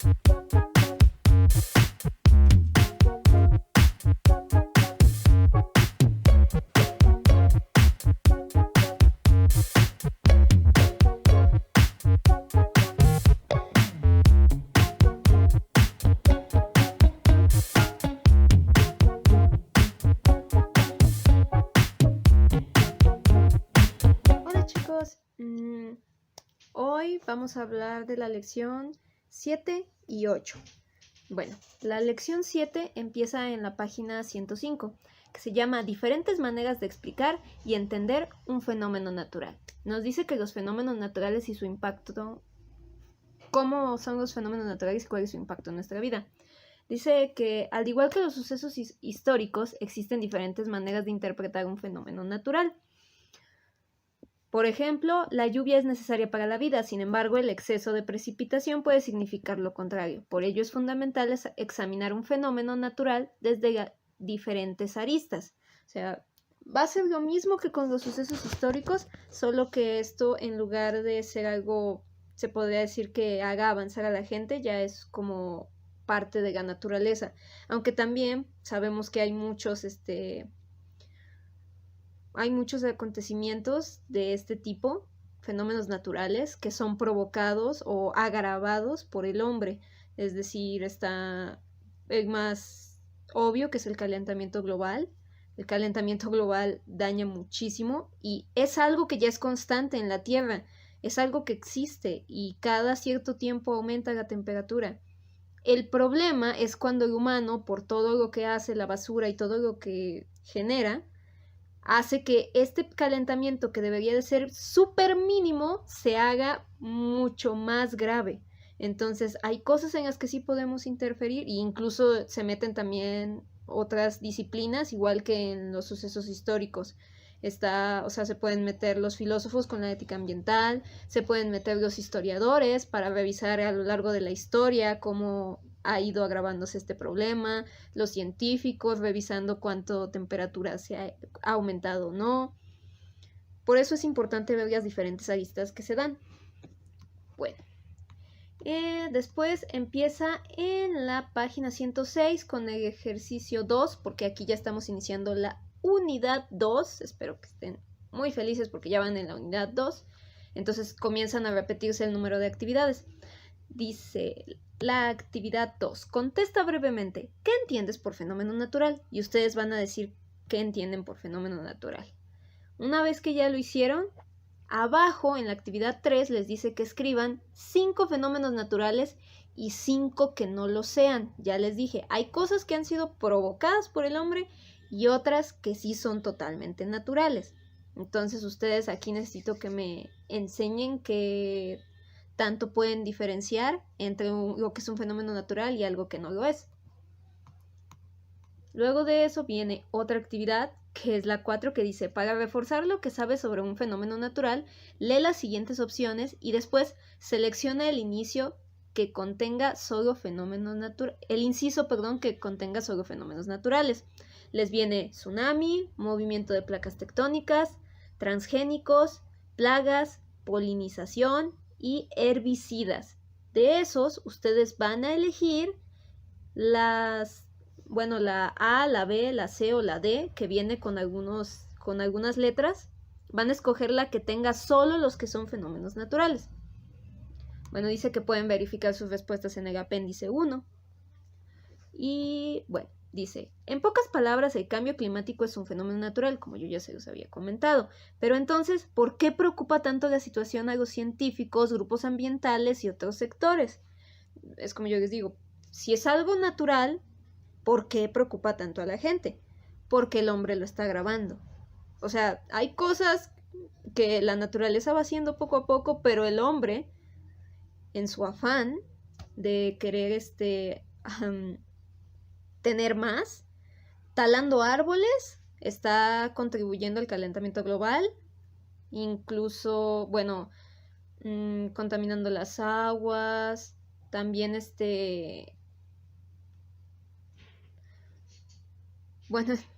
Hola chicos, hoy vamos a hablar de la lección 7 y 8. Bueno, la lección 7 empieza en la página 105, que se llama Diferentes maneras de explicar y entender un fenómeno natural. Nos dice que los fenómenos naturales y su impacto, cómo son los fenómenos naturales y cuál es su impacto en nuestra vida. Dice que, al igual que los sucesos históricos, existen diferentes maneras de interpretar un fenómeno natural. Por ejemplo, la lluvia es necesaria para la vida, sin embargo, el exceso de precipitación puede significar lo contrario. Por ello es fundamental examinar un fenómeno natural desde diferentes aristas. O sea, va a ser lo mismo que con los sucesos históricos, solo que esto, en lugar de ser algo, se podría decir que haga avanzar a la gente, ya es como parte de la naturaleza. Aunque también sabemos que hay muchos acontecimientos de este tipo, fenómenos naturales, que son provocados o agravados por el hombre. Es decir, está el más obvio, que es el calentamiento global. El calentamiento global daña muchísimo y es algo que ya es constante en la Tierra. Es algo que existe y cada cierto tiempo aumenta la temperatura. El problema es cuando el humano, por todo lo que hace, la basura y todo lo que genera, hace que este calentamiento, que debería de ser súper mínimo, se haga mucho más grave. Entonces hay cosas en las que sí podemos interferir e incluso se meten también otras disciplinas, igual que en los sucesos históricos. Se pueden meter los filósofos con la ética ambiental, se pueden meter los historiadores para revisar a lo largo de la historia cómo ha ido agravándose este problema, los científicos revisando cuánto temperatura se ha aumentado o no. Por eso es importante ver las diferentes aristas que se dan. Bueno, después empieza en la página 106 con el ejercicio 2, porque aquí ya estamos iniciando la unidad 2. Espero que estén muy felices porque ya van en la unidad 2. Entonces comienzan a repetirse el número de actividades. Dice la actividad 2. Contesta brevemente, ¿qué entiendes por fenómeno natural? Y ustedes van a decir qué entienden por fenómeno natural. Una vez que ya lo hicieron, abajo en la actividad 3 les dice que escriban 5 fenómenos naturales y 5 que no lo sean. Ya les dije, hay cosas que han sido provocadas por el hombre y otras que sí son totalmente naturales. Entonces ustedes aquí necesito que me enseñen que tanto pueden diferenciar entre lo que es un fenómeno natural y algo que no lo es. Luego de eso viene otra actividad, que es la 4, que dice, para reforzar lo que sabes sobre un fenómeno natural, lee las siguientes opciones y después selecciona el inciso que contenga solo fenómenos naturales. Les viene tsunami, movimiento de placas tectónicas, transgénicos, plagas, polinización y herbicidas. De esos, ustedes van a elegir la A, la B, la C o la D, que viene con algunas letras. Van a escoger la que tenga solo los que son fenómenos naturales. Bueno, dice que pueden verificar sus respuestas en el apéndice 1. Y bueno, dice, en pocas palabras, el cambio climático es un fenómeno natural, como yo ya se los había comentado. Pero entonces, ¿por qué preocupa tanto la situación a los científicos, grupos ambientales y otros sectores? Es como yo les digo, si es algo natural, ¿por qué preocupa tanto a la gente? Porque el hombre lo está agravando. O sea, hay cosas que la naturaleza va haciendo poco a poco, pero el hombre, en su afán de querer tener más, talando árboles, está contribuyendo al calentamiento global, incluso, contaminando las aguas, también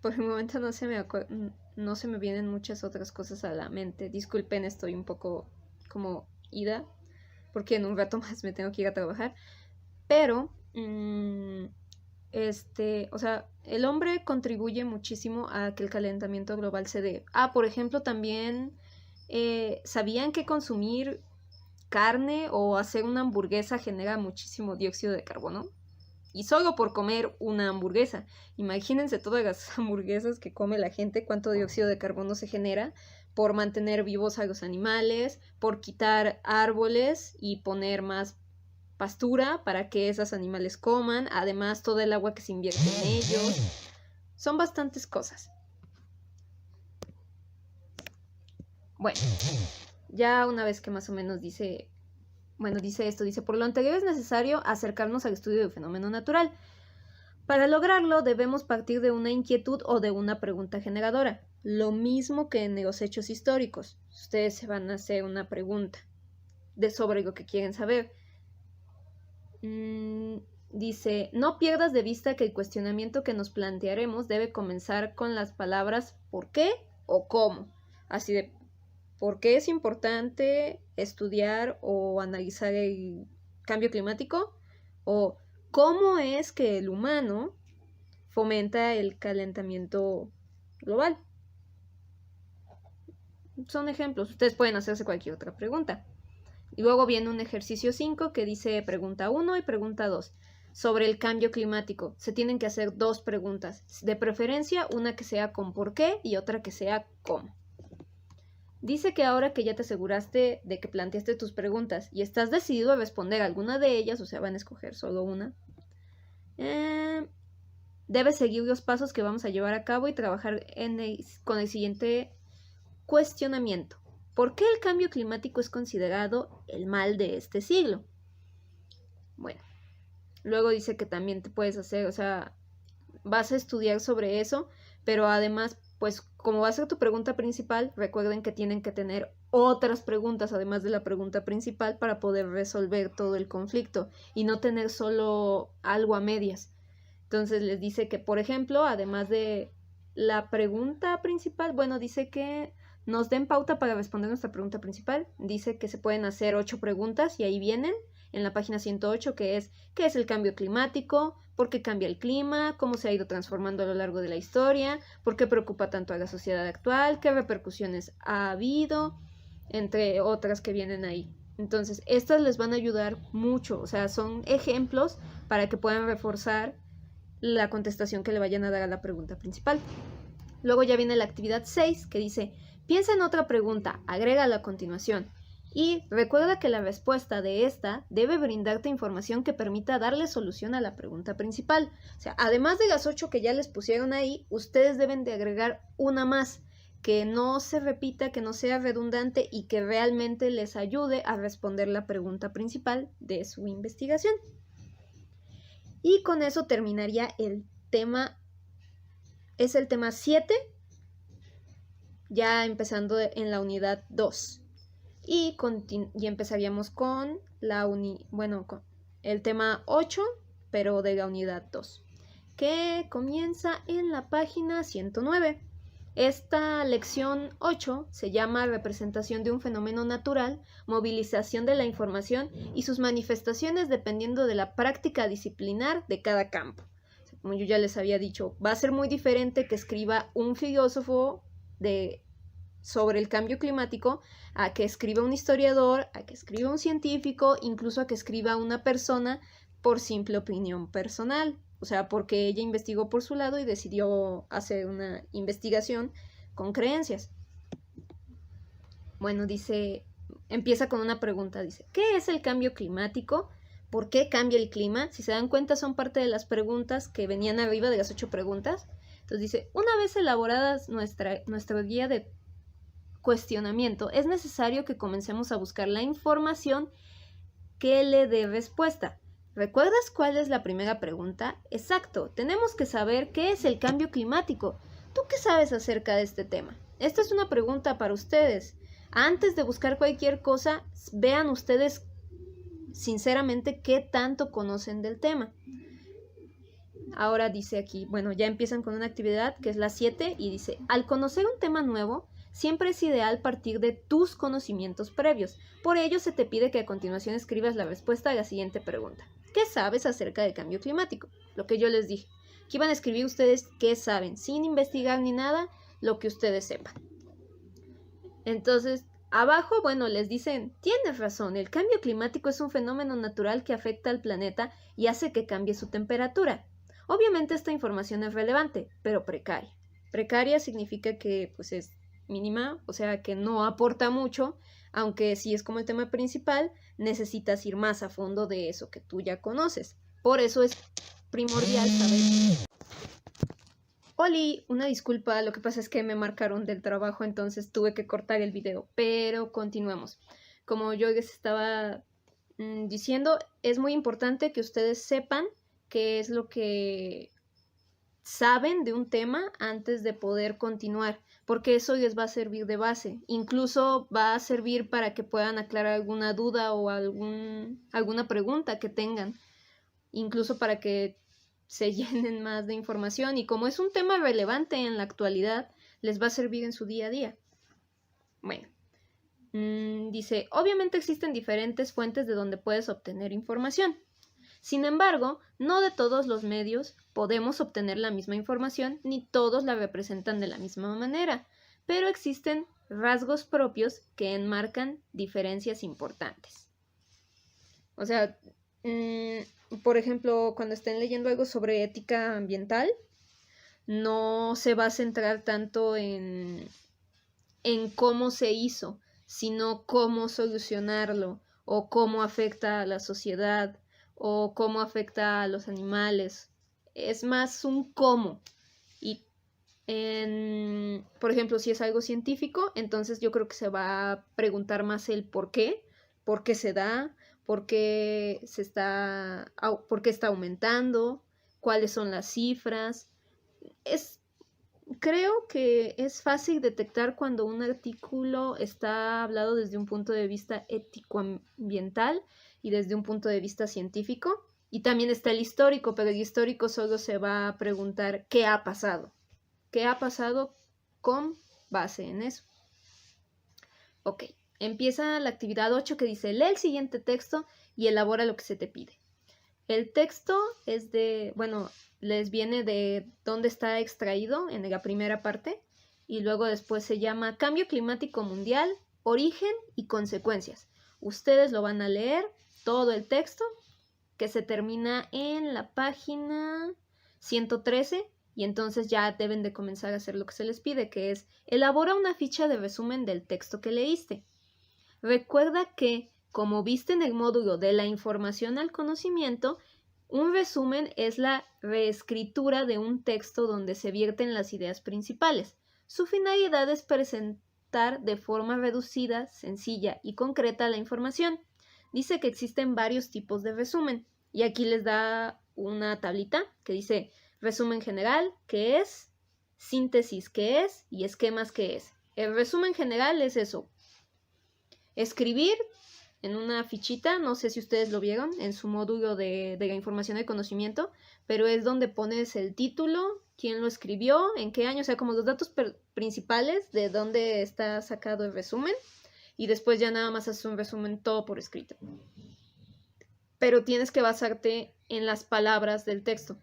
por el momento no se me vienen muchas otras cosas a la mente. Disculpen, estoy un poco como ida, porque en un rato más me tengo que ir a trabajar. Pero, o sea, el hombre contribuye muchísimo a que el calentamiento global se dé. Por ejemplo, también ¿sabían que consumir carne o hacer una hamburguesa genera muchísimo dióxido de carbono? Y solo por comer una hamburguesa. Imagínense todas las hamburguesas que come la gente, cuánto dióxido de carbono se genera por mantener vivos a los animales, por quitar árboles y poner más pastura para que esos animales coman, además todo el agua que se invierte en ellos. Son bastantes cosas. Bueno, ya una vez que más o menos dice esto, por lo anterior es necesario acercarnos al estudio del fenómeno natural. Para lograrlo debemos partir de una inquietud o de una pregunta generadora, lo mismo que en los hechos históricos. Ustedes se van a hacer una pregunta sobre lo que quieren saber. Dice, no pierdas de vista que el cuestionamiento que nos plantearemos debe comenzar con las palabras ¿por qué? O ¿cómo? Así de, ¿por qué es importante estudiar o analizar el cambio climático? O ¿cómo es que el humano fomenta el calentamiento global? Son ejemplos. Ustedes pueden hacerse cualquier otra pregunta. Y luego viene un ejercicio 5 que dice pregunta 1 y pregunta 2. Sobre el cambio climático. Se tienen que hacer 2 preguntas. De preferencia, una que sea con por qué y otra que sea cómo. Dice que ahora que ya te aseguraste de que planteaste tus preguntas y estás decidido a responder alguna de ellas, o sea, van a escoger solo una, debes seguir los pasos que vamos a llevar a cabo y trabajar con el siguiente cuestionamiento. ¿Por qué el cambio climático es considerado el mal de este siglo? Bueno, luego dice que también te puedes hacer, o sea, vas a estudiar sobre eso, pero además, pues como va a ser tu pregunta principal, recuerden que tienen que tener otras preguntas además de la pregunta principal para poder resolver todo el conflicto y no tener solo algo a medias. Entonces les dice que, por ejemplo, además de la pregunta principal, bueno, dice que nos den pauta para responder nuestra pregunta principal. Dice que se pueden hacer 8 preguntas y ahí vienen en la página 108, que es ¿qué es el cambio climático? ¿Por qué cambia el clima? ¿Cómo se ha ido transformando a lo largo de la historia? ¿Por qué preocupa tanto a la sociedad actual? ¿Qué repercusiones ha habido? Entre otras que vienen ahí. Entonces, estas les van a ayudar mucho, o sea, son ejemplos para que puedan reforzar la contestación que le vayan a dar a la pregunta principal. Luego ya viene la actividad 6, que dice, piensa en otra pregunta, agrégala a continuación. Y recuerda que la respuesta de esta debe brindarte información que permita darle solución a la pregunta principal. O sea, además de las 8 que ya les pusieron ahí, ustedes deben de agregar una más, que no se repita, que no sea redundante y que realmente les ayude a responder la pregunta principal de su investigación. Y con eso terminaría el tema, es el tema 7, ya empezando en la unidad 2. Y empezaríamos con con el tema 8, pero de la unidad 2, que comienza en la página 109. Esta lección 8 se llama Representación de un fenómeno natural, movilización de la información y sus manifestaciones dependiendo de la práctica disciplinar de cada campo. Como yo ya les había dicho, va a ser muy diferente que escriba un filósofo sobre el cambio climático a que escriba un historiador, a que escriba un científico, incluso a que escriba una persona por simple opinión personal. O sea, porque ella investigó por su lado y decidió hacer una investigación con creencias. Bueno, empieza con una pregunta, dice, ¿qué es el cambio climático? ¿Por qué cambia el clima? Si se dan cuenta, son parte de las preguntas que venían arriba de las 8 preguntas. Entonces dice, una vez elaboradas nuestra guía de cuestionamiento, es necesario que comencemos a buscar la información que le dé respuesta. ¿Recuerdas cuál es la primera pregunta? Exacto, tenemos que saber qué es el cambio climático. ¿Tú qué sabes acerca de este tema? Esta es una pregunta para ustedes. Antes de buscar cualquier cosa, vean ustedes sinceramente qué tanto conocen del tema. Ahora dice aquí, bueno, ya empiezan con una actividad que es la 7 y dice, al conocer un tema nuevo, siempre es ideal partir de tus conocimientos previos. Por ello se te pide que a continuación escribas la respuesta a la siguiente pregunta. ¿qué sabes acerca del cambio climático? Lo que yo les dije, que iban a escribir ustedes qué saben, sin investigar ni nada, lo que ustedes sepan. Entonces, abajo, bueno, les dicen, tienes razón, el cambio climático es un fenómeno natural que afecta al planeta y hace que cambie su temperatura. Obviamente esta información es relevante, pero precaria. Precaria significa que pues es mínima, o sea que no aporta mucho, aunque si es como el tema principal, necesitas ir más a fondo de eso que tú ya conoces. Por eso es primordial saber. Oli, una disculpa, lo que pasa es que me marcaron del trabajo, entonces tuve que cortar el video, pero continuemos. Como yo les estaba diciendo, es muy importante que ustedes sepan qué es lo que saben de un tema antes de poder continuar, porque eso les va a servir de base. Incluso va a servir para que puedan aclarar alguna duda o alguna pregunta que tengan, incluso para que se llenen más de información, y como es un tema relevante en la actualidad, les va a servir en su día a día. Bueno, dice, obviamente existen diferentes fuentes de donde puedes obtener información. Sin embargo, no de todos los medios podemos obtener la misma información, ni todos la representan de la misma manera, pero existen rasgos propios que enmarcan diferencias importantes. O sea, por ejemplo, cuando estén leyendo algo sobre ética ambiental, no se va a centrar tanto en cómo se hizo, sino cómo solucionarlo, o cómo afecta a la sociedad, o cómo afecta a los animales. Es más un cómo. Y, por ejemplo, si es algo científico, entonces yo creo que se va a preguntar más el por qué se da, por qué está aumentando, cuáles son las cifras. Creo que es fácil detectar cuando un artículo está hablado desde un punto de vista ético-ambiental y desde un punto de vista científico. Y también está el histórico, pero el histórico solo se va a preguntar qué ha pasado. ¿Qué ha pasado con base en eso? Ok, empieza la actividad 8 que dice, lee el siguiente texto y elabora lo que se te pide. El texto es les viene de dónde está extraído en la primera parte, y luego después se llama Cambio Climático Mundial, Origen y Consecuencias. Ustedes lo van a leer, todo el texto, que se termina en la página 113, y entonces ya deben de comenzar a hacer lo que se les pide, que es elabora una ficha de resumen del texto que leíste. Recuerda que, como viste en el módulo de la información al conocimiento, un resumen es la reescritura de un texto donde se vierten las ideas principales. Su finalidad es presentar de forma reducida, sencilla y concreta la información. Dice que existen varios tipos de resumen, y aquí les da una tablita que dice resumen general, ¿qué es? Síntesis, ¿qué es? Y esquemas, ¿qué es? El resumen general es eso. Escribir en una fichita, no sé si ustedes lo vieron en su módulo de la información del conocimiento, pero es donde pones el título, quién lo escribió, en qué año, o sea, como los datos principales de dónde está sacado el resumen, y después ya nada más haces un resumen todo por escrito. Pero tienes que basarte en las palabras del texto.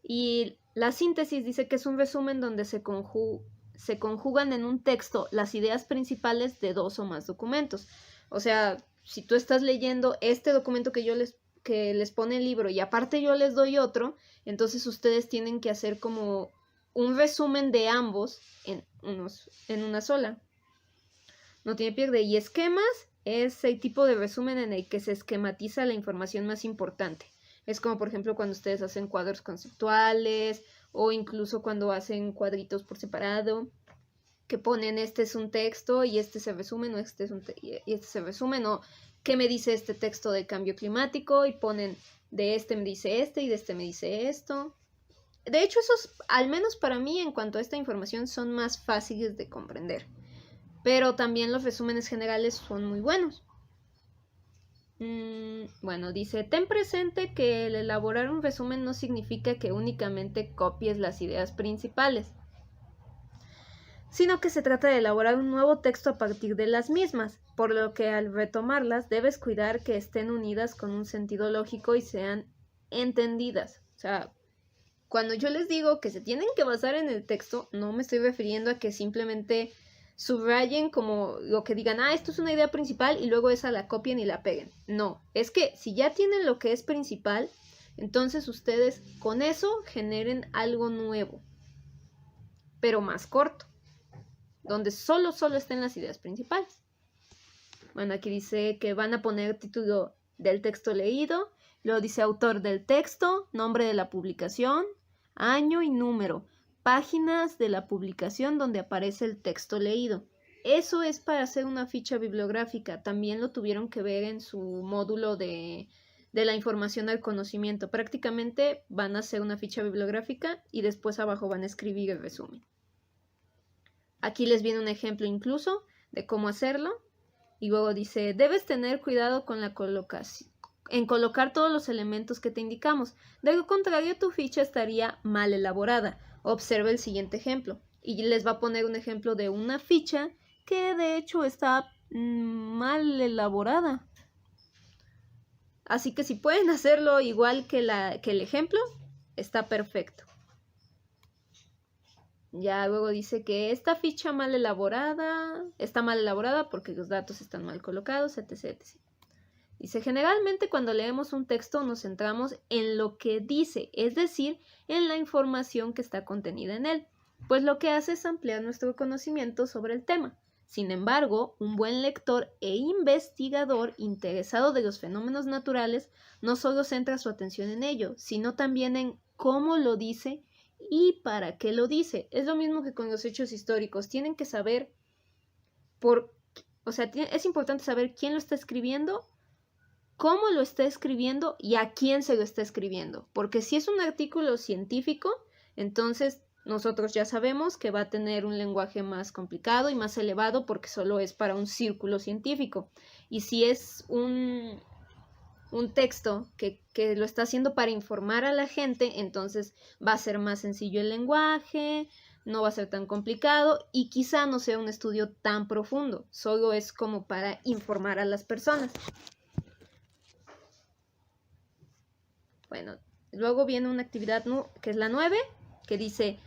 Y la síntesis dice que es un resumen donde se conjugan en un texto las ideas principales de dos o más documentos. O sea, si tú estás leyendo este documento que les pone el libro y aparte yo les doy otro, entonces ustedes tienen que hacer como un resumen de ambos en una sola. No tiene pierde. Y esquemas es el tipo de resumen en el que se esquematiza la información más importante. Es como, por ejemplo, cuando ustedes hacen cuadros conceptuales o incluso cuando hacen cuadritos por separado, que ponen este es un texto y este se resumen, o este se resumen, o qué me dice este texto de cambio climático, y ponen de este me dice este y de este me dice esto. De hecho, esos, al menos para mí, en cuanto a esta información, son más fáciles de comprender. Pero también los resúmenes generales son muy buenos. Bueno, dice, ten presente que el elaborar un resumen no significa que únicamente copies las ideas principales. sino que se trata de elaborar un nuevo texto a partir de las mismas, por lo que al retomarlas debes cuidar que estén unidas con un sentido lógico y sean entendidas. O sea, cuando yo les digo que se tienen que basar en el texto, no me estoy refiriendo a que simplemente subrayen como lo que digan, esto es una idea principal y luego esa la copien y la peguen. No, es que si ya tienen lo que es principal, entonces ustedes con eso generen algo nuevo, pero más corto, donde solo estén las ideas principales. Bueno, aquí dice que van a poner título del texto leído, luego dice autor del texto, nombre de la publicación, año y número, páginas de la publicación donde aparece el texto leído. Eso es para hacer una ficha bibliográfica. También lo tuvieron que ver en su módulo de la información al conocimiento. Prácticamente van a hacer una ficha bibliográfica y después abajo van a escribir el resumen. Aquí les viene un ejemplo incluso de cómo hacerlo. Y luego dice, debes tener cuidado con la colocación, en colocar todos los elementos que te indicamos. De lo contrario, tu ficha estaría mal elaborada. Observe el siguiente ejemplo. Y les va a poner un ejemplo de una ficha que de hecho está mal elaborada. Así que si pueden hacerlo igual que el ejemplo, está perfecto. Ya luego dice que esta ficha está mal elaborada porque los datos están mal colocados, etc. Dice, generalmente cuando leemos un texto nos centramos en lo que dice, es decir, en la información que está contenida en él, pues lo que hace es ampliar nuestro conocimiento sobre el tema. Sin embargo, un buen lector e investigador interesado de los fenómenos naturales no solo centra su atención en ello, sino también en cómo lo dice y para qué lo dice. Es lo mismo que con los hechos históricos. Tienen que saber es importante saber quién lo está escribiendo, cómo lo está escribiendo y a quién se lo está escribiendo. Porque si es un artículo científico, entonces nosotros ya sabemos que va a tener un lenguaje más complicado y más elevado porque solo es para un círculo científico. Y si es un texto que lo está haciendo para informar a la gente, entonces va a ser más sencillo el lenguaje, no va a ser tan complicado y quizá no sea un estudio tan profundo, solo es como para informar a las personas. Bueno, luego viene una actividad que es la 9, que dice,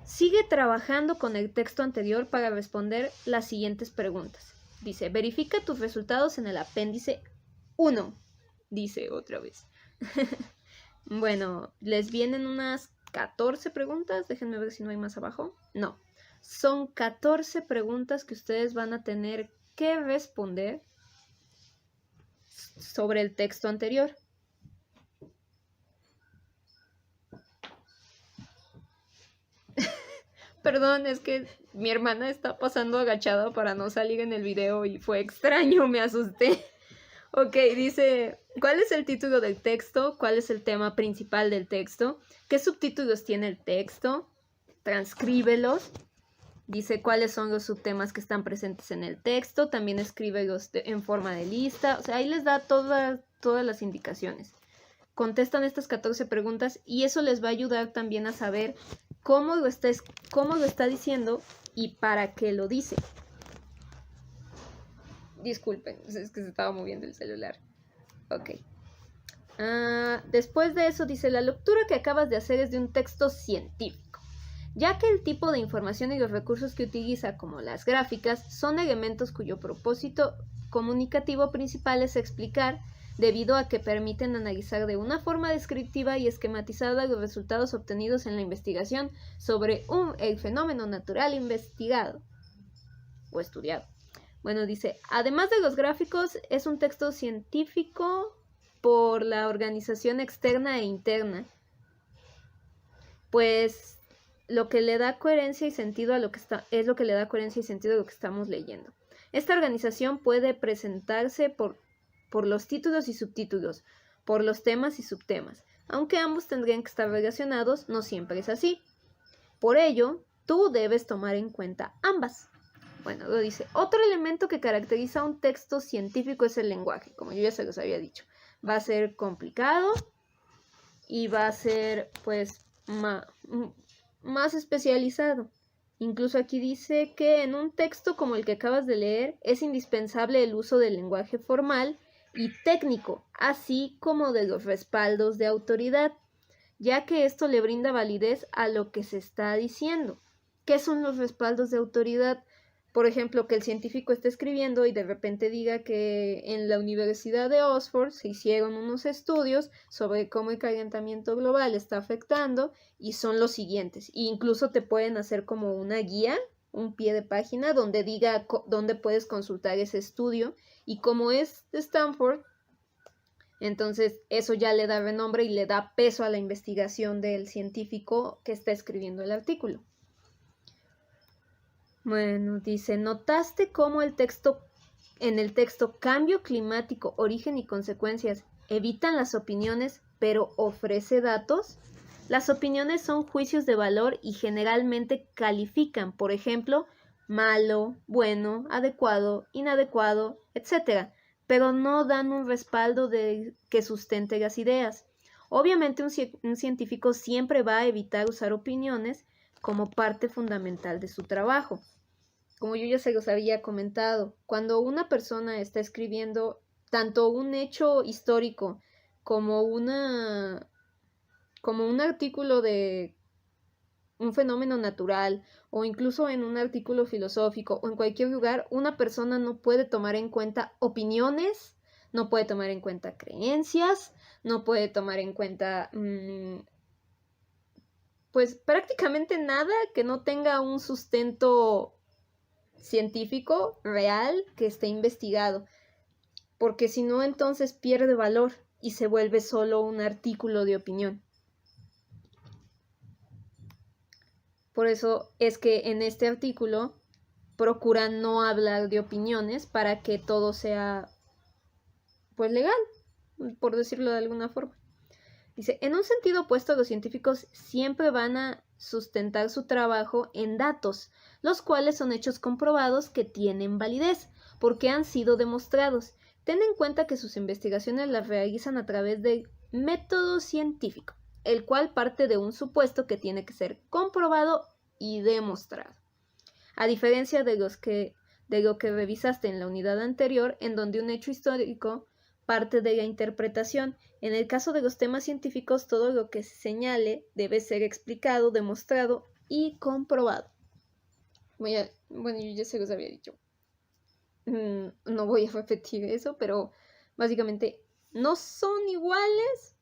sigue trabajando con el texto anterior para responder las siguientes preguntas. Dice, verifica tus resultados en el apéndice 1. Dice otra vez. Bueno, les vienen unas 14 preguntas. Déjenme ver si no hay más abajo. No, son 14 preguntas que ustedes van a tener que responder sobre el texto anterior. Perdón, es que mi hermana está pasando agachada para no salir en el video y fue extraño, me asusté. Ok, dice, ¿cuál es el título del texto? ¿Cuál es el tema principal del texto? ¿Qué subtítulos tiene el texto? Transcríbelos. Dice cuáles son los subtemas que están presentes en el texto. También escríbelos en forma de lista. O sea, ahí les da todas las indicaciones. Contestan estas 14 preguntas y eso les va a ayudar también a saber cómo lo está diciendo y para qué lo dice. Disculpen, es que se estaba moviendo el celular. Ok. Después de eso dice, la lectura que acabas de hacer es de un texto científico, ya que el tipo de información y los recursos que utiliza, como las gráficas, son elementos cuyo propósito comunicativo principal es explicar, debido a que permiten analizar de una forma descriptiva y esquematizada los resultados obtenidos en la investigación sobre el fenómeno natural investigado o estudiado. Bueno, dice, además de los gráficos, es un texto científico por la organización externa e interna, pues lo que le da coherencia y sentido a lo que es lo que le da coherencia y sentido a lo que estamos leyendo. Esta organización puede presentarse por los títulos y subtítulos, por los temas y subtemas. Aunque ambos tendrían que estar relacionados, no siempre es así. Por ello, tú debes tomar en cuenta ambas. Bueno, lo dice, otro elemento que caracteriza a un texto científico es el lenguaje, como yo ya se los había dicho. Va a ser complicado y va a ser, pues, más especializado. Incluso aquí dice que en un texto como el que acabas de leer es indispensable el uso del lenguaje formal y técnico, así como de los respaldos de autoridad, ya que esto le brinda validez a lo que se está diciendo. ¿Qué son los respaldos de autoridad? Por ejemplo, que el científico esté escribiendo y de repente diga que en la Universidad de Oxford se hicieron unos estudios sobre cómo el calentamiento global está afectando y son los siguientes. E incluso te pueden hacer como una guía, un pie de página donde diga dónde puedes consultar ese estudio, y como es de Stanford, entonces eso ya le da renombre y le da peso a la investigación del científico que está escribiendo el artículo. Bueno, dice, ¿notaste cómo en el texto cambio climático, origen y consecuencias evitan las opiniones, pero ofrece datos? Las opiniones son juicios de valor y generalmente califican, por ejemplo, malo, bueno, adecuado, inadecuado, etc., pero no dan un respaldo que sustente las ideas. Obviamente un científico siempre va a evitar usar opiniones como parte fundamental de su trabajo. Como yo ya se los había comentado, cuando una persona está escribiendo tanto un hecho histórico como como un artículo de un fenómeno natural, o incluso en un artículo filosófico o en cualquier lugar, una persona no puede tomar en cuenta opiniones, no puede tomar en cuenta creencias, no puede tomar en cuenta pues prácticamente nada que no tenga un sustento científico real que esté investigado, porque si no, entonces pierde valor y se vuelve solo un artículo de opinión. Por eso es que en este artículo procuran no hablar de opiniones para que todo sea pues legal, por decirlo de alguna forma. Dice, en un sentido opuesto, los científicos siempre van a sustentar su trabajo en datos, los cuales son hechos comprobados que tienen validez, porque han sido demostrados. Ten en cuenta que sus investigaciones las realizan a través del método científico, el cual parte de un supuesto que tiene que ser comprobado y demostrado. A diferencia de lo que revisaste en la unidad anterior, en donde un hecho histórico parte de la interpretación. En el caso de los temas científicos, todo lo que se señale debe ser explicado, demostrado y comprobado. Bueno, yo ya se los había dicho. No voy a repetir eso, pero básicamente no son iguales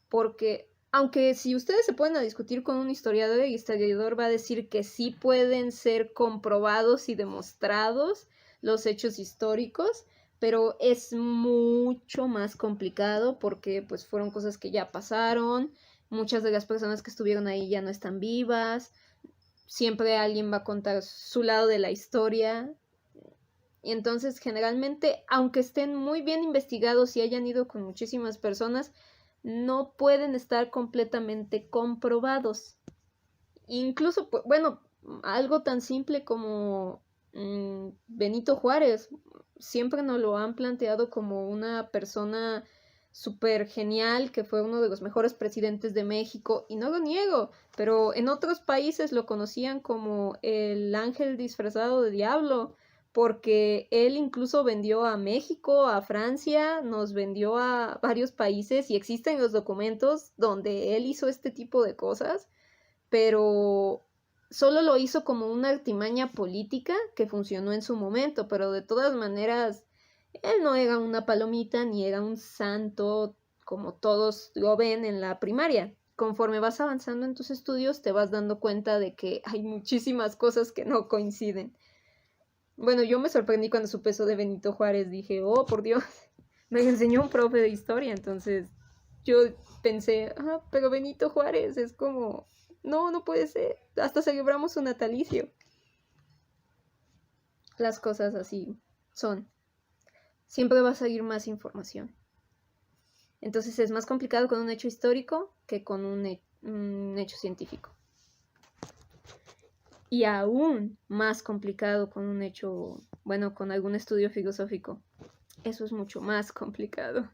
porque, aunque si ustedes se ponen a discutir con un historiador, el historiador va a decir que sí pueden ser comprobados y demostrados los hechos históricos, pero es mucho más complicado porque pues fueron cosas que ya pasaron, muchas de las personas que estuvieron ahí ya no están vivas, siempre alguien va a contar su lado de la historia, y entonces generalmente, aunque estén muy bien investigados y hayan ido con muchísimas personas, no pueden estar completamente comprobados. Incluso, bueno, algo tan simple como Benito Juárez, siempre nos lo han planteado como una persona súper genial, que fue uno de los mejores presidentes de México, y no lo niego, pero en otros países lo conocían como el ángel disfrazado de diablo, porque él incluso vendió a México, a Francia, nos vendió a varios países y existen los documentos donde él hizo este tipo de cosas, pero solo lo hizo como una artimaña política que funcionó en su momento, pero de todas maneras, él no era una palomita ni era un santo como todos lo ven en la primaria. Conforme vas avanzando en tus estudios, te vas dando cuenta de que hay muchísimas cosas que no coinciden. Bueno, yo me sorprendí cuando supe eso de Benito Juárez. Dije, oh, por Dios, me enseñó un profe de historia. Entonces yo pensé, pero Benito Juárez es como, no puede ser. Hasta celebramos su natalicio. Las cosas así son. Siempre va a salir más información. Entonces es más complicado con un hecho histórico que con un hecho científico. Y aún más complicado con un hecho, bueno, con algún estudio filosófico. Eso es mucho más complicado.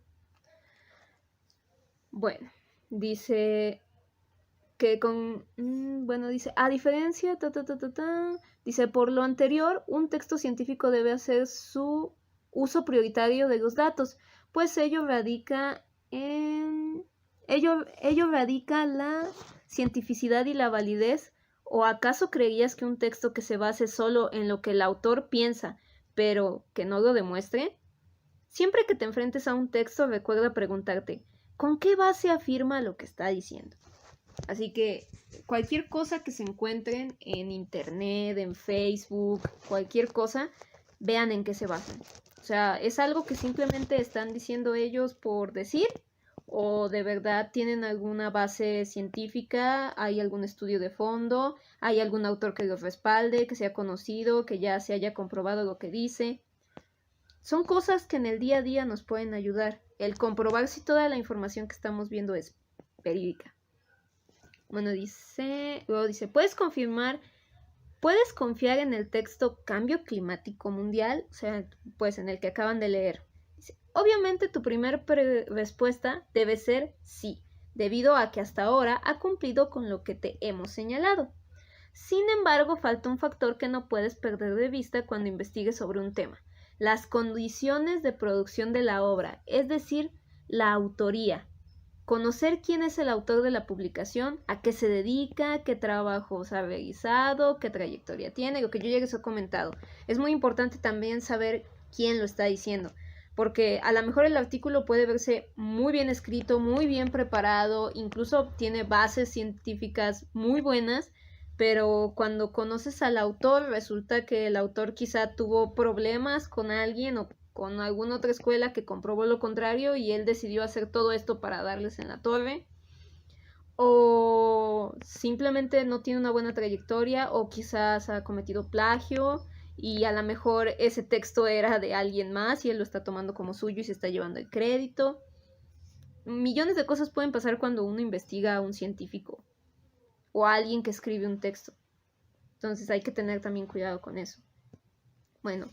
Bueno, dice, que dice, a diferencia, dice, por lo anterior, un texto científico debe hacer su uso prioritario de los datos, pues ello radica la cientificidad y la validez. ¿O acaso creías que un texto que se base solo en lo que el autor piensa, pero que no lo demuestre? Siempre que te enfrentes a un texto, recuerda preguntarte, ¿con qué base afirma lo que está diciendo? Así que cualquier cosa que se encuentren en internet, en Facebook, cualquier cosa, vean en qué se basan. O sea, ¿es algo que simplemente están diciendo ellos por decir? ¿O de verdad tienen alguna base científica? ¿Hay algún estudio de fondo? ¿Hay algún autor que los respalde, que sea conocido, que ya se haya comprobado lo que dice? Son cosas que en el día a día nos pueden ayudar. El comprobar si toda la información que estamos viendo es verídica. Bueno, luego dice, ¿puedes confiar en el texto Cambio Climático Mundial? O sea, pues en el que acaban de leer. Dice, obviamente tu primera respuesta debe ser sí, debido a que hasta ahora ha cumplido con lo que te hemos señalado. Sin embargo, falta un factor que no puedes perder de vista cuando investigues sobre un tema. Las condiciones de producción de la obra, es decir, la autoría. Conocer quién es el autor de la publicación, a qué se dedica, qué trabajos ha realizado, qué trayectoria tiene, lo que yo ya les he comentado. Es muy importante también saber quién lo está diciendo, porque a lo mejor el artículo puede verse muy bien escrito, muy bien preparado, incluso tiene bases científicas muy buenas, pero cuando conoces al autor, resulta que el autor quizá tuvo problemas con alguien o con alguna otra escuela que comprobó lo contrario y él decidió hacer todo esto para darles en la torre, o simplemente no tiene una buena trayectoria, o quizás ha cometido plagio y a lo mejor ese texto era de alguien más y él lo está tomando como suyo y se está llevando el crédito. Millones de cosas pueden pasar cuando uno investiga a un científico o a alguien que escribe un texto. Entonces hay que tener también cuidado con eso. Bueno,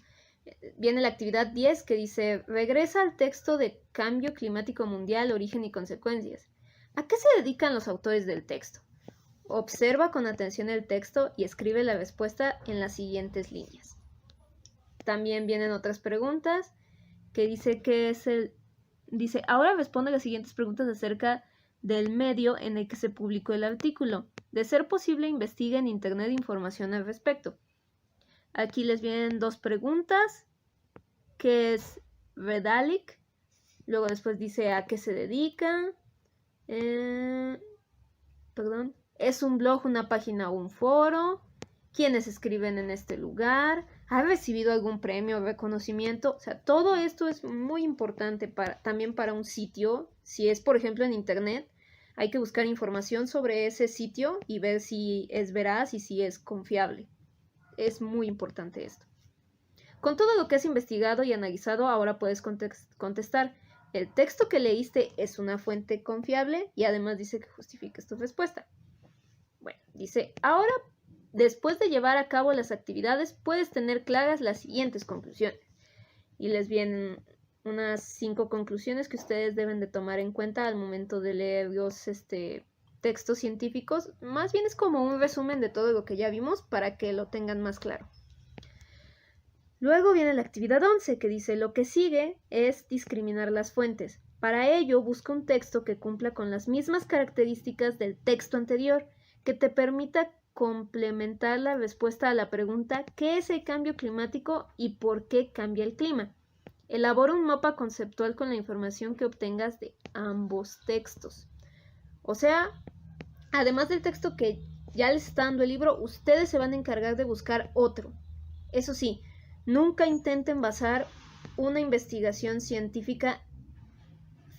viene la actividad 10 que dice, regresa al texto de Cambio Climático Mundial, Origen y Consecuencias. ¿A qué se dedican los autores del texto? Observa con atención el texto y escribe la respuesta en las siguientes líneas. También vienen otras preguntas que dice, ahora responde las siguientes preguntas acerca del medio en el que se publicó el artículo. De ser posible, investiga en internet información al respecto. Aquí les vienen dos preguntas, que es Redalyc, luego después dice a qué se dedica, es un blog, una página o un foro, quiénes escriben en este lugar, ha recibido algún premio o reconocimiento. O sea, todo esto es muy importante también para un sitio. Si es, por ejemplo, en internet, hay que buscar información sobre ese sitio y ver si es veraz y si es confiable. Es muy importante esto. Con todo lo que has investigado y analizado, ahora puedes contestar, ¿el texto que leíste es una fuente confiable? Y además dice que justifiques tu respuesta. Bueno, dice, ahora, después de llevar a cabo las actividades, puedes tener claras las siguientes conclusiones. Y les vienen unas 5 conclusiones que ustedes deben de tomar en cuenta al momento de leer los textos científicos. Más bien es como un resumen de todo lo que ya vimos para que lo tengan más claro. Luego viene la actividad 11 que dice, lo que sigue es discriminar las fuentes. Para ello, busca un texto que cumpla con las mismas características del texto anterior, que te permita complementar la respuesta a la pregunta ¿qué es el cambio climático y por qué cambia el clima? Elabora un mapa conceptual con la información que obtengas de ambos textos. O sea, además del texto que ya les está dando el libro, ustedes se van a encargar de buscar otro. Eso sí, nunca intenten basar una investigación científica,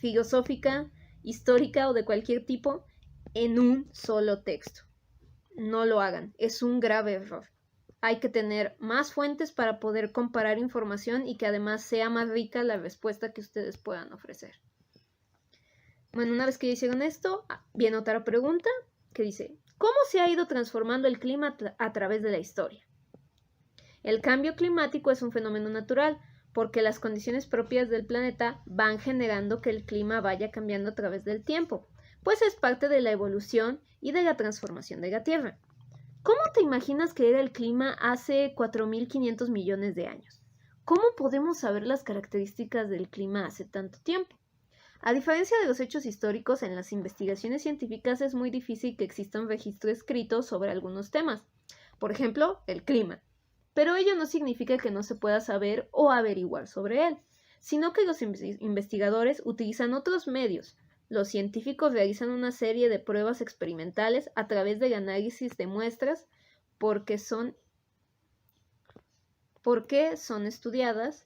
filosófica, histórica o de cualquier tipo en un solo texto. No lo hagan, es un grave error. Hay que tener más fuentes para poder comparar información y que además sea más rica la respuesta que ustedes puedan ofrecer. Bueno, una vez que hicieron esto, viene otra pregunta que dice, ¿cómo se ha ido transformando el clima a través de la historia? El cambio climático es un fenómeno natural porque las condiciones propias del planeta van generando que el clima vaya cambiando a través del tiempo. pues es parte de la evolución y de la transformación de la Tierra. ¿Cómo te imaginas que era el clima hace 4.500 millones de años? ¿Cómo podemos saber las características del clima hace tanto tiempo? A diferencia de los hechos históricos, en las investigaciones científicas es muy difícil que exista un registro escrito sobre algunos temas. Por ejemplo, el clima. Pero ello no significa que no se pueda saber o averiguar sobre él, sino que los investigadores utilizan otros medios. Los científicos realizan una serie de pruebas experimentales a través del análisis de muestras porque son estudiadas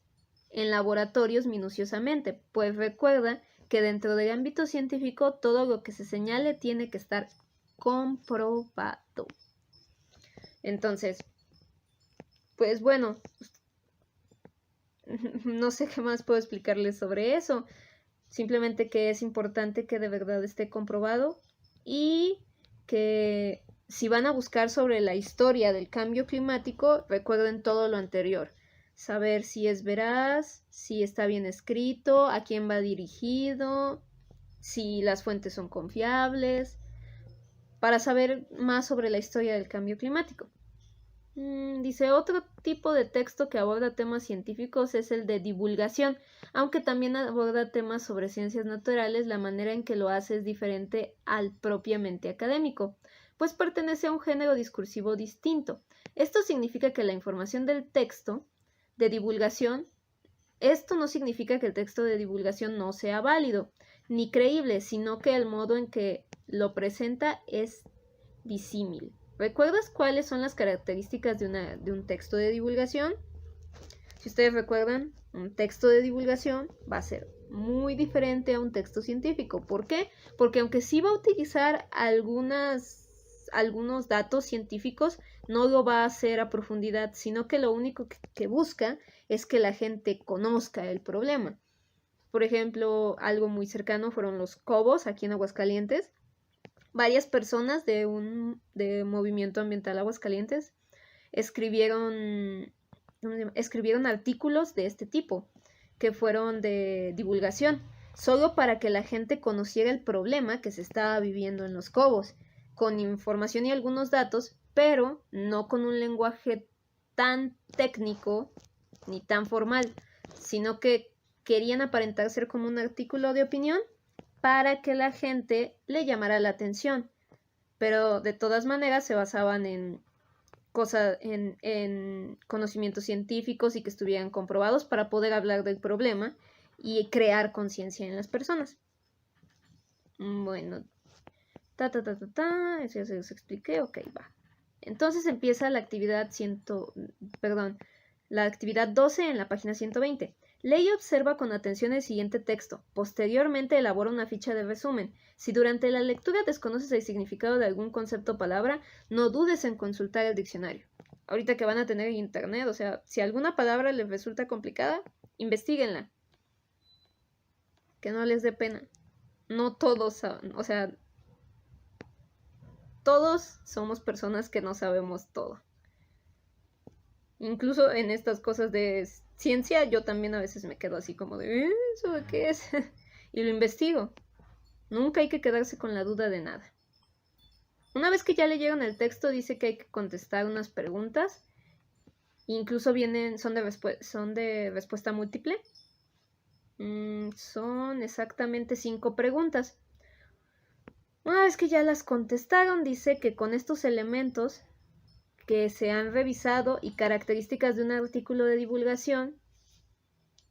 en laboratorios minuciosamente, pues recuerda que dentro del ámbito científico todo lo que se señale tiene que estar comprobado. Entonces, pues bueno, no sé qué más puedo explicarles sobre eso. Simplemente que es importante que de verdad esté comprobado y que si van a buscar sobre la historia del cambio climático, recuerden todo lo anterior. Saber si es veraz, si está bien escrito, a quién va dirigido, si las fuentes son confiables, para saber más sobre la historia del cambio climático. Dice, otro tipo de texto que aborda temas científicos es el de divulgación, aunque también aborda temas sobre ciencias naturales. La manera en que lo hace es diferente al propiamente académico, pues pertenece a un género discursivo distinto. Esto significa que la información del texto de divulgación, esto no significa que el texto de divulgación no sea válido ni creíble, sino que el modo en que lo presenta es disímil. ¿Recuerdas cuáles son las características de un texto de divulgación? Si ustedes recuerdan, un texto de divulgación va a ser muy diferente a un texto científico. ¿Por qué? Porque aunque sí va a utilizar algunos datos científicos, no lo va a hacer a profundidad, sino que lo único que busca es que la gente conozca el problema. Por ejemplo, algo muy cercano fueron los Cobos aquí en Aguascalientes. Varias personas de Movimiento Ambiental Aguascalientes escribieron artículos de este tipo, que fueron de divulgación, solo para que la gente conociera el problema que se estaba viviendo en los Cobos, con información y algunos datos, pero no con un lenguaje tan técnico ni tan formal, sino que querían aparentar ser como un artículo de opinión para que la gente le llamara la atención, pero de todas maneras se basaban en conocimientos científicos y que estuvieran comprobados para poder hablar del problema y crear conciencia en las personas. Bueno, eso ya se los expliqué, ok, va. Entonces empieza la actividad la actividad 12 en la página 120. Lee y observa con atención el siguiente texto. Posteriormente elabora una ficha de resumen. Si durante la lectura desconoces el significado de algún concepto o palabra, no dudes en consultar el diccionario. Ahorita que van a tener internet, o sea, si alguna palabra les resulta complicada, investíguenla. Que no les dé pena. No todos saben, o sea, todos somos personas que no sabemos todo. Incluso en estas cosas de ciencia, yo también a veces me quedo así como de, ¿eso de qué es? Y lo investigo. Nunca hay que quedarse con la duda de nada. Una vez que ya leyeron el texto, dice que hay que contestar unas preguntas. Incluso son de respuesta múltiple. Son exactamente 5 preguntas. Una vez que ya las contestaron, dice que con estos elementos que se han revisado y características de un artículo de divulgación,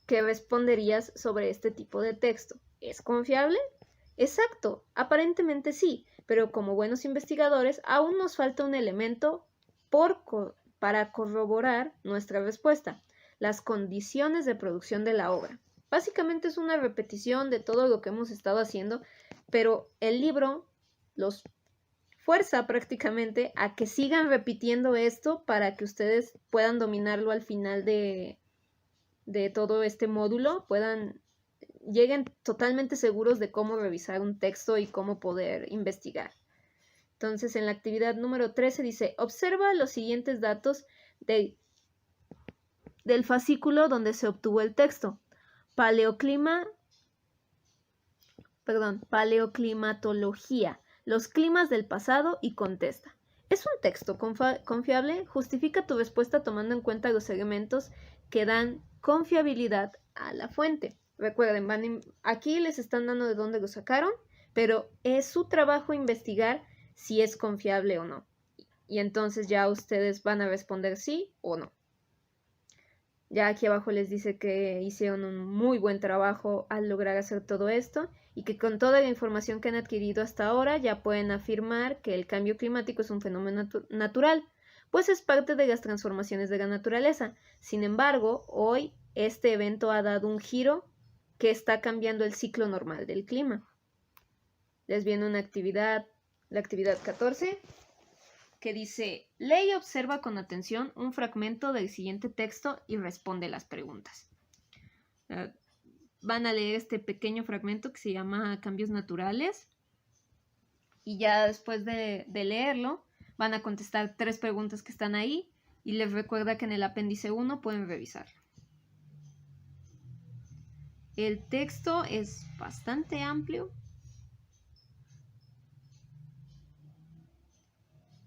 ¿qué responderías sobre este tipo de texto? ¿Es confiable? Exacto, aparentemente sí, pero como buenos investigadores aún nos falta un elemento para corroborar nuestra respuesta: las condiciones de producción de la obra. Básicamente es una repetición de todo lo que hemos estado haciendo, pero el libro los fuerza prácticamente a que sigan repitiendo esto para que ustedes puedan dominarlo al final de todo este módulo, lleguen totalmente seguros de cómo revisar un texto y cómo poder investigar. Entonces, en la actividad número 13 dice, observa los siguientes datos del fascículo donde se obtuvo el texto. Paleoclimatología, los climas del pasado y contesta. ¿Es un texto confiable? Justifica tu respuesta tomando en cuenta los elementos que dan confiabilidad a la fuente. Recuerden, aquí les están dando de dónde lo sacaron, pero es su trabajo investigar si es confiable o no. Y entonces ya ustedes van a responder sí o no. Ya aquí abajo les dice que hicieron un muy buen trabajo al lograr hacer todo esto y que con toda la información que han adquirido hasta ahora ya pueden afirmar que el cambio climático es un fenómeno natural, pues es parte de las transformaciones de la naturaleza. Sin embargo, hoy este evento ha dado un giro que está cambiando el ciclo normal del clima. Les viene la actividad 14, que dice: lee y observa con atención un fragmento del siguiente texto y responde las preguntas. Van a leer este pequeño fragmento que se llama Cambios Naturales y ya después de leerlo van a contestar 3 preguntas que están ahí y les recuerda que en el apéndice 1 pueden revisarlo. El texto es bastante amplio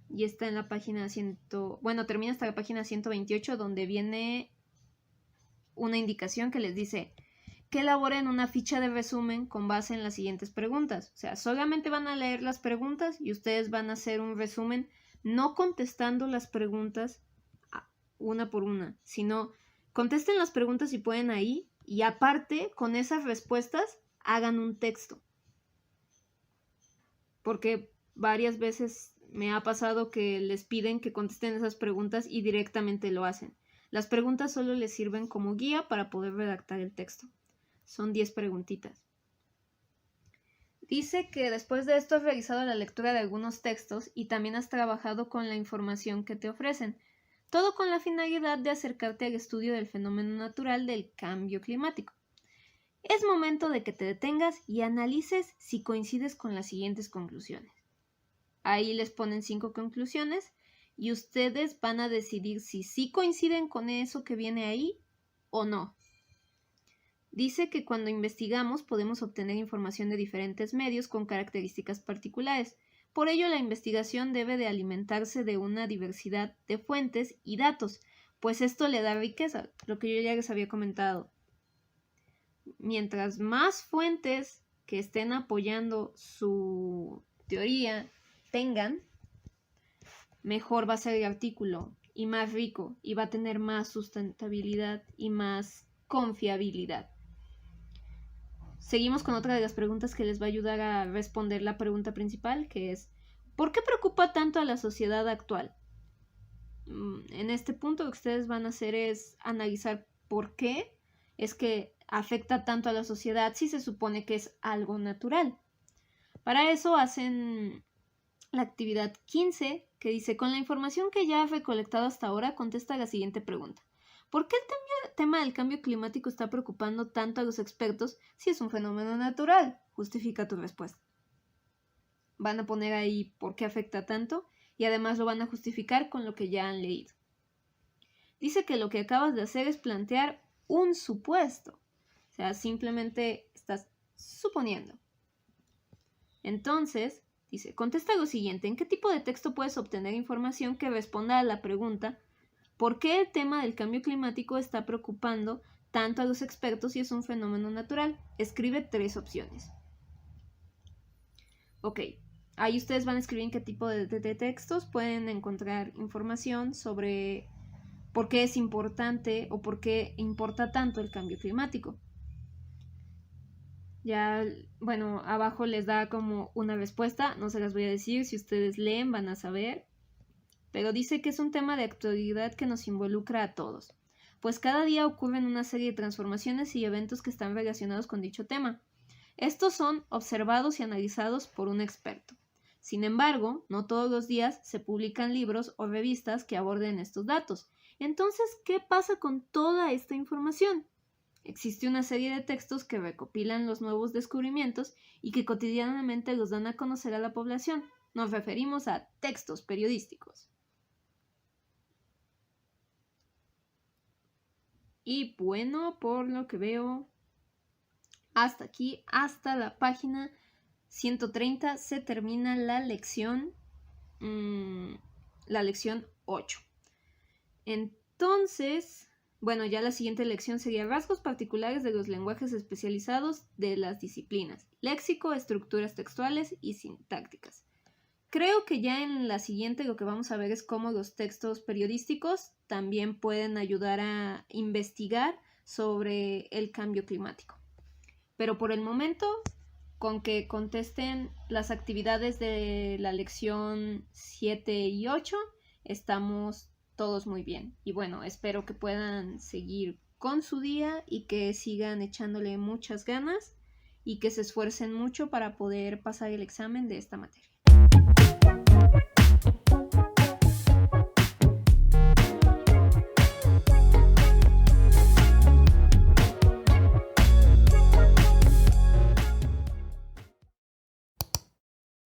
y está en la página termina hasta la página 128, donde viene una indicación que les dice que elaboren una ficha de resumen con base en las siguientes preguntas. O sea, solamente van a leer las preguntas y ustedes van a hacer un resumen, no contestando las preguntas una por una, sino contesten las preguntas si pueden ahí y aparte con esas respuestas hagan un texto. Porque varias veces me ha pasado que les piden que contesten esas preguntas y directamente lo hacen. Las preguntas solo les sirven como guía para poder redactar el texto. Son 10 preguntitas. Dice que después de esto has realizado la lectura de algunos textos y también has trabajado con la información que te ofrecen, todo con la finalidad de acercarte al estudio del fenómeno natural del cambio climático. Es momento de que te detengas y analices si coincides con las siguientes conclusiones. Ahí les ponen 5 conclusiones y ustedes van a decidir si sí coinciden con eso que viene ahí o no. Dice que cuando investigamos podemos obtener información de diferentes medios con características particulares. Por ello, la investigación debe de alimentarse de una diversidad de fuentes y datos, pues esto le da riqueza, lo que yo ya les había comentado. Mientras más fuentes que estén apoyando su teoría tengan, mejor va a ser el artículo y más rico y va a tener más sustentabilidad y más confiabilidad. Seguimos con otra de las preguntas que les va a ayudar a responder la pregunta principal, que es: ¿por qué preocupa tanto a la sociedad actual? En este punto lo que ustedes van a hacer es analizar por qué es que afecta tanto a la sociedad si se supone que es algo natural. Para eso hacen la actividad 15, que dice: con la información que ya has recolectado hasta ahora, contesta la siguiente pregunta. ¿Por qué el tema del cambio climático está preocupando tanto a los expertos si es un fenómeno natural? Justifica tu respuesta. Van a poner ahí por qué afecta tanto y además lo van a justificar con lo que ya han leído. Dice que lo que acabas de hacer es plantear un supuesto. O sea, simplemente estás suponiendo. Entonces, dice, contesta lo siguiente: ¿en qué tipo de texto puedes obtener información que responda a la pregunta ¿por qué el tema del cambio climático está preocupando tanto a los expertos si es un fenómeno natural? Escribe 3 opciones. Ok, ahí ustedes van a escribir en qué tipo de textos pueden encontrar información sobre por qué es importante o por qué importa tanto el cambio climático. Ya, bueno, abajo les da como una respuesta, no se las voy a decir, si ustedes leen van a saber. Pero dice que es un tema de actualidad que nos involucra a todos, pues cada día ocurren una serie de transformaciones y eventos que están relacionados con dicho tema. Estos son observados y analizados por un experto. Sin embargo, no todos los días se publican libros o revistas que aborden estos datos. Entonces, ¿qué pasa con toda esta información? Existe una serie de textos que recopilan los nuevos descubrimientos y que cotidianamente los dan a conocer a la población. Nos referimos a textos periodísticos. Y bueno, por lo que veo, Hasta aquí, hasta la página 130, se termina la lección 8. Entonces, bueno, ya la siguiente lección sería rasgos particulares de los lenguajes especializados de las disciplinas, léxico, estructuras textuales y sintácticas. Creo que ya en la siguiente lo que vamos a ver es cómo los textos periodísticos también pueden ayudar a investigar sobre el cambio climático. Pero por el momento, con que contesten las actividades de la lección 7 y 8, estamos todos muy bien. Y bueno, espero que puedan seguir con su día y que sigan echándole muchas ganas y que se esfuercen mucho para poder pasar el examen de esta materia.